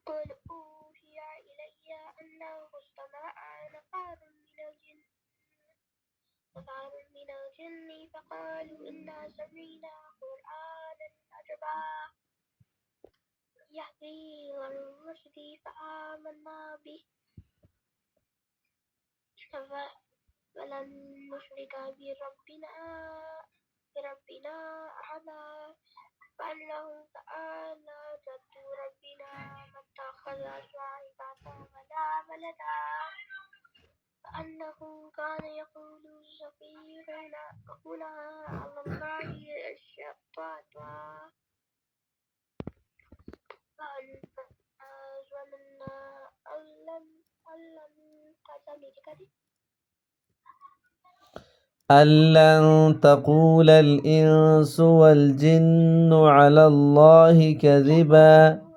قل أوحي إلي أنه استمع نفر من الجن فقالوا إنا سمعنا قرآنا عجبا يهدي إلى الرشد فآمنا به فلن نشرك بربنا أحدا وأنه تعالى جد ربنا ما اتخذ صاحبة ولا ولدا وأنه كان يقول سفيهنا على الله الشطط ظننا أن لن تقول الإنس والجن على الله كذبا